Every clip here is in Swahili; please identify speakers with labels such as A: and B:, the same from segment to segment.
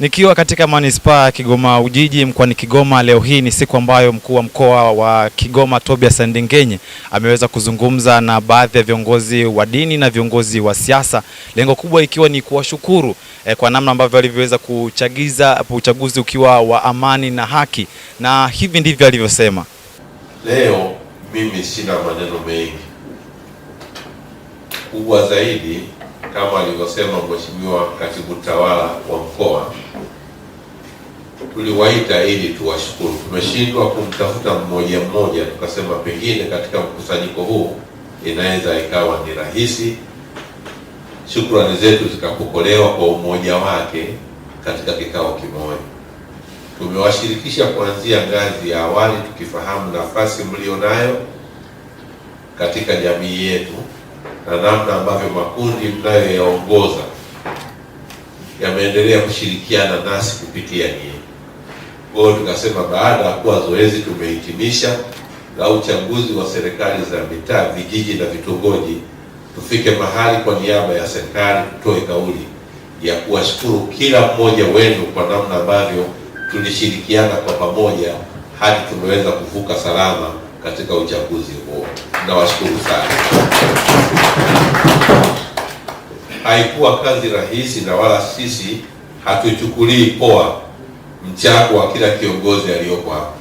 A: Nikiwa katika manispaa ya Kigoma Ujiji mkoani Kigoma, leo hii ni siku ambayo mkuu wa mkoa wa Kigoma Tobias Ndengenye ameweza kuzungumza na baadhi ya viongozi wa dini na viongozi wa siasa, lengo kubwa ikiwa ni kuwashukuru kwa namna ambavyo walivyoweza kuchagiza uchaguzi ukiwa wa amani na haki, na hivi ndivyo alivyosema.
B: Leo mimi sina maneno mengi, kubwa zaidi kama alivyosema Mheshimiwa Katibu Tawala wa mkoa, tuliwaita ili tuwashukuru. Tumeshindwa kumtafuta mmoja mmoja, tukasema pengine katika mkusanyiko huu inaweza ikawa ni rahisi shukrani zetu zikapokelewa kwa umoja wake katika kikao kimoja. Tumewashirikisha kuanzia ngazi ya awali, tukifahamu nafasi mlionayo katika jamii yetu na namna ambavyo makundi mnayoyaongoza yameendelea kushirikiana nasi kupitia nyinyi. Kwa hiyo tukasema baada ya kuwa zoezi tumehitimisha la uchaguzi wa serikali za mitaa, vijiji na vitongoji, tufike mahali kwa niaba ya serikali tutoe kauli ya kuwashukuru kila mmoja wenu kwa namna ambavyo tulishirikiana kwa pamoja hadi tumeweza kuvuka salama katika uchaguzi huo. Nawashukuru sana. Haikuwa kazi rahisi, na wala sisi hatuchukulii poa mchango wa kila kiongozi aliyoko hapa.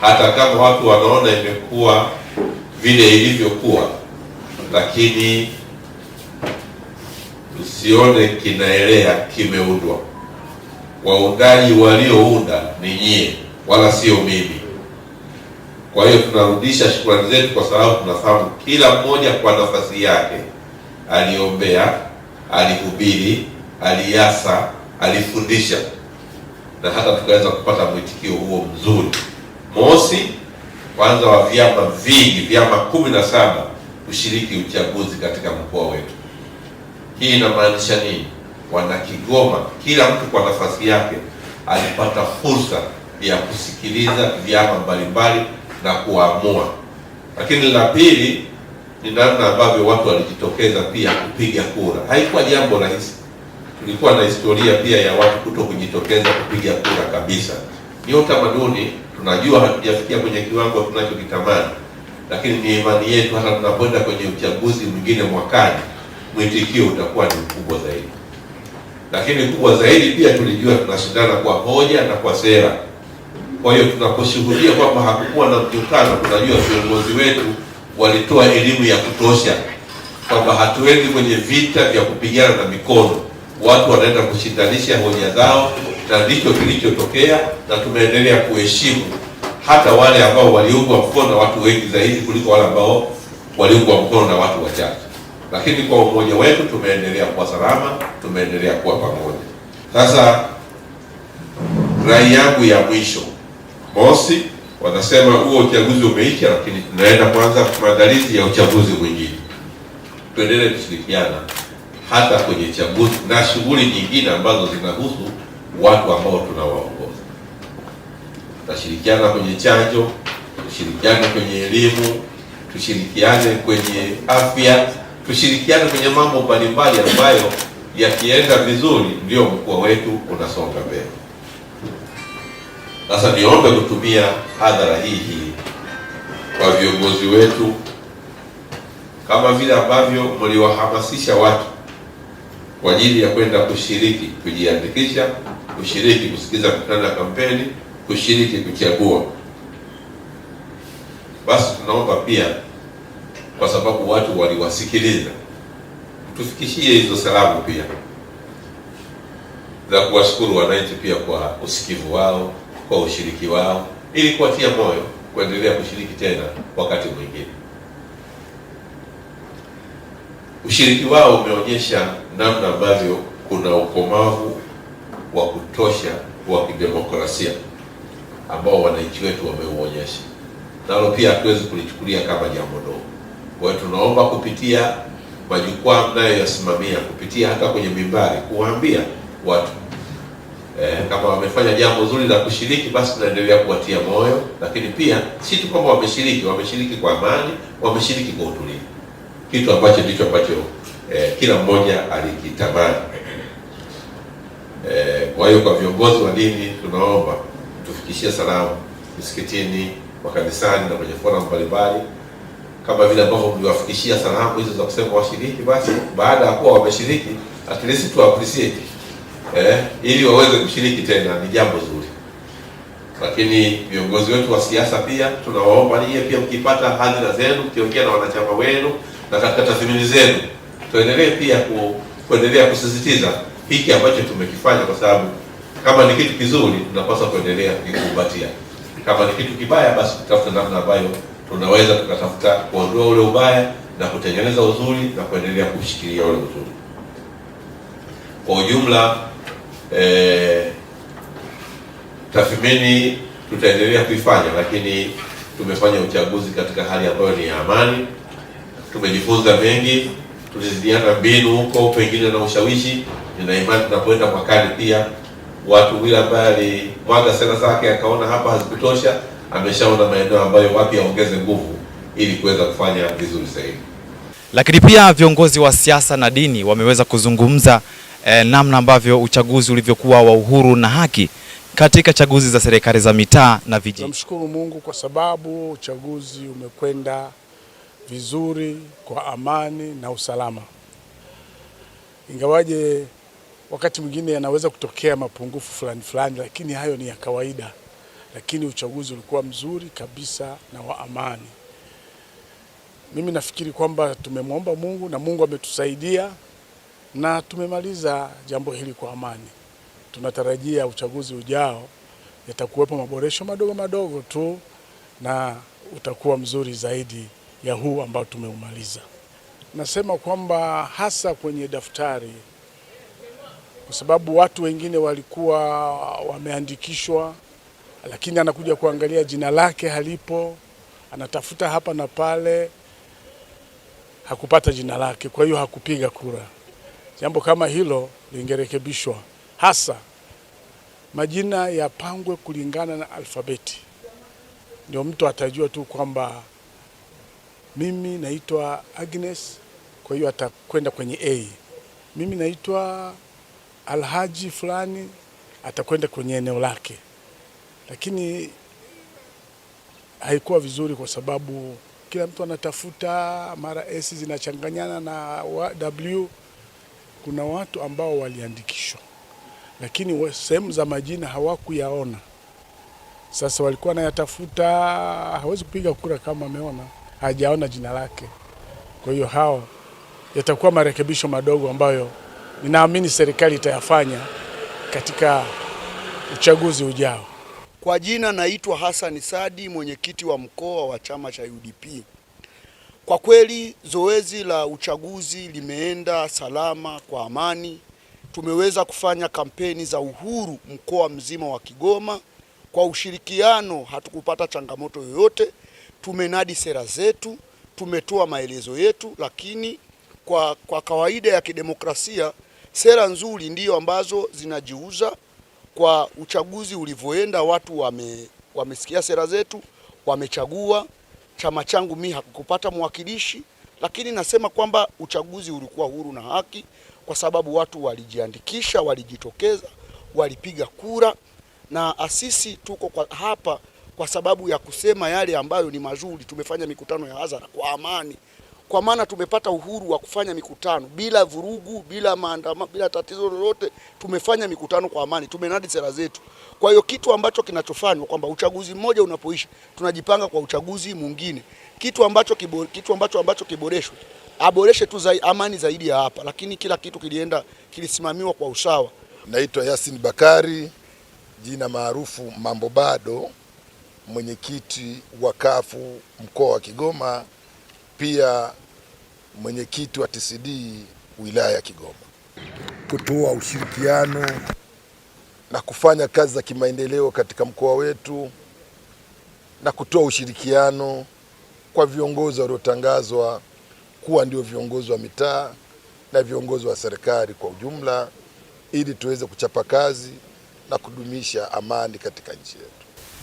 B: Hata kama watu wanaona imekuwa vile ilivyokuwa, lakini usione kinaelea kimeundwa. Waundaji waliounda ni nyie, wala sio mimi. Kwa hiyo tunarudisha shukrani zetu, kwa sababu tunafahamu kila mmoja kwa nafasi yake aliombea, alihubiri, aliasa, alifundisha, na hata tukaweza kupata mwitikio huo mzuri. Mosi, kwanza wa vyama vingi, vyama 17 kushiriki uchaguzi katika mkoa wetu. Hii inamaanisha nini? Wana Kigoma, kila mtu kwa nafasi yake alipata fursa ya kusikiliza vyama mbalimbali na kuamua. Lakini la pili ni namna ambavyo watu walijitokeza pia kupiga kura. Haikuwa jambo rahisi. Tulikuwa na historia pia ya watu kuto kujitokeza kupiga kura kabisa. Ni utamaduni, tunajua hatujafikia kwenye kiwango tunachokitamani, lakini ni imani yetu hata tunapoenda kwenye uchaguzi mwingine mwakani, mwitikio utakuwa ni mkubwa zaidi. Lakini kubwa zaidi pia tulijua tunashindana kwa hoja na kwa sera. Kwa hiyo tunaposhuhudia kwamba hakukuwa na mjukano, tunajua viongozi wetu walitoa elimu ya kutosha kwamba hatuendi kwenye vita vya kupigana na mikono. Watu wanaenda kushindanisha hoja zao, na ndicho kilichotokea, na tumeendelea kuheshimu hata wale ambao waliungwa mkono na watu wengi zaidi kuliko wale ambao waliungwa mkono na watu wachache. Lakini kwa umoja wetu tumeendelea kuwa salama, tumeendelea kuwa pamoja. Sasa rai yangu ya mwisho, mosi, wanasema huo uchaguzi umeisha, lakini tunaenda kwanza maandalizi ya uchaguzi mwingine. Tuendelee kushirikiana hata kwenye chaguzi na shughuli nyingine ambazo zinahusu watu ambao tunawaongoza. Tutashirikiana kwenye chanjo, tushirikiane kwenye elimu, tushirikiane kwenye afya, tushirikiane kwenye mambo mbalimbali ambayo yakienda vizuri ndio mkoa wetu unasonga mbele. Sasa niombe kutumia hadhara hii kwa viongozi wetu, kama vile ambavyo mliwahamasisha watu kwa ajili ya kwenda kushiriki, kujiandikisha, kushiriki kusikiza mikutano ya kampeni, kushiriki kuchagua. Basi tunaomba pia, kwa sababu watu waliwasikiliza, tufikishie hizo salamu pia za kuwashukuru wananchi pia kwa usikivu wao, kwa ushiriki wao, ili kuwatia moyo kuendelea kushiriki tena wakati mwingine. Ushiriki wao umeonyesha namna ambavyo kuna ukomavu wa kutosha wa kidemokrasia ambao wananchi wetu wameuonyesha. Nalo pia hatuwezi kulichukulia kama jambo dogo. Kwa hiyo tunaomba kupitia majukwaa mnayoyasimamia, kupitia hata kwenye mimbari, kuwaambia watu kama wamefanya jambo zuri la kushiriki, basi tunaendelea kuwatia moyo. Lakini pia si tu kwamba wameshiriki kwa amani, wameshiriki kwa utulivu, kitu ambacho ndicho ambacho kila mmoja alikitamani. Kwa hiyo kwa viongozi wa dini tunaomba tufikishie salamu misikitini, makanisani na kwenye forum mbalimbali, kama vile ambavyo mliwafikishia salamu hizo za kusema washiriki. Basi baada ya kuwa wameshiriki, at least tu appreciate ili waweze kushiriki tena, ni jambo zuri. Lakini viongozi wetu wa siasa pia tunawaomba ninyi pia, mkipata hadhira zenu, mkiongea na wanachama wenu na katika tathmini zenu, tuendelee pia kuendelea kusisitiza hiki ambacho tumekifanya, kwa sababu kama ni kitu kizuri tunapaswa kuendelea kukumbatia. Kama ni kitu kibaya, basi tutafuta namna ambayo tunaweza tukatafuta kuondoa ule ubaya na kutengeneza uzuri na kuendelea kushikilia ule uzuri. Kwa ujumla, tathmini tutaendelea kuifanya, lakini tumefanya uchaguzi katika hali ambayo ni ya amani. Tumejifunza mengi, tulizidiana mbinu huko pengine na ushawishi. Nina imani tunapoenda mwakani pia watu bila ambaye alimwaga sera zake akaona hapa hazikutosha, ameshaona maeneo ambayo wapi aongeze nguvu ili kuweza kufanya vizuri zaidi.
A: Lakini pia viongozi wa siasa na dini wameweza kuzungumza namna ambavyo uchaguzi ulivyokuwa wa uhuru na haki katika chaguzi za serikali za mitaa na vijiji.
C: Tunamshukuru Mungu kwa sababu uchaguzi umekwenda vizuri kwa amani na usalama. Ingawaje wakati mwingine yanaweza kutokea mapungufu fulani, lakini hayo ni ya kawaida. Lakini uchaguzi ulikuwa mzuri kabisa na wa amani. Mimi nafikiri kwamba tumemwomba Mungu na Mungu ametusaidia na tumemaliza jambo hili kwa amani. Tunatarajia uchaguzi ujao yatakuwepo maboresho madogo tu na utakuwa mzuri zaidi ya huu ambao tumeumaliza. Nasema kwamba hasa kwenye daftari, kwa sababu watu wengine walikuwa wameandikishwa, lakini anakuja kuangalia jina lake halipo, anatafuta hapa na pale, hakupata jina lake, kwa hiyo hakupiga kura. Jambo kama hilo lingerekebishwa, hasa majina yapangwe kulingana na alfabeti, ndio mtu atajua tu kwamba mimi naitwa Agnes, kwa hiyo atakwenda kwenye A. Mimi naitwa Alhaji fulani, atakwenda kwenye eneo lake. Lakini haikuwa vizuri kwa sababu kila mtu anatafuta, mara S zinachanganyana na W. Kuna watu ambao waliandikishwa, lakini sehemu za majina hawakuyaona. Sasa walikuwa nayatafuta, hawezi kupiga kura kama ameona hajaona jina lake. Kwa hiyo hao yatakuwa marekebisho madogo ambayo ninaamini serikali itayafanya katika uchaguzi ujao.
D: Kwa jina naitwa Hassan Sadi, mwenyekiti wa mkoa wa chama cha UDP. Kwa kweli zoezi la uchaguzi limeenda salama kwa amani. Tumeweza kufanya kampeni za uhuru mkoa mzima wa Kigoma. Kwa ushirikiano hatukupata changamoto yoyote. Tumenadi sera zetu, tumetoa maelezo yetu, lakini kwa kawaida ya kidemokrasia sera nzuri ndiyo ambazo zinajiuza. Kwa uchaguzi ulivyoenda, watu wamesikia sera zetu, wamechagua. Chama changu mimi hakukupata mwakilishi, lakini nasema kwamba uchaguzi ulikuwa huru na haki kwa sababu watu walijiandikisha, walijitokeza, walipiga kura, na sisi tuko hapa kwa sababu ya kusema yale ambayo ni mazuri. Tumefanya mikutano ya hadhara kwa amani, kwa maana tumepata uhuru wa kufanya mikutano bila vurugu, bila maandamano, bila tatizo lolote. Tumefanya mikutano kwa amani, tumenadi sera zetu. Kwa hiyo kitu ambacho kinachofanywa kwamba uchaguzi mmoja unapoisha tunajipanga kwa uchaguzi mwingine, kitu ambacho kiboreshwe, aboreshe tu amani zaidi ya hapa, lakini kila kitu kilisimamiwa kwa usawa.
E: Naitwa Yasin Bakari, jina maarufu Mambo Bado, mwenyekiti wa kafu mkoa wa Kigoma, pia mwenyekiti wa TCD wilaya ya Kigoma. Kutoa ushirikiano na kufanya kazi za kimaendeleo katika mkoa wetu na kutoa ushirikiano kwa viongozi waliotangazwa kuwa ndio viongozi wa mitaa na viongozi wa serikali kwa ujumla, ili tuweze kuchapa kazi na kudumisha amani katika nchi yetu.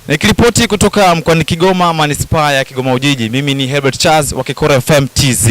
A: Nikiripoti kutoka mkoani Kigoma, manispaa ya Kigoma Ujiji, mimi ni Herbert Charles wa Kikora FM TZ.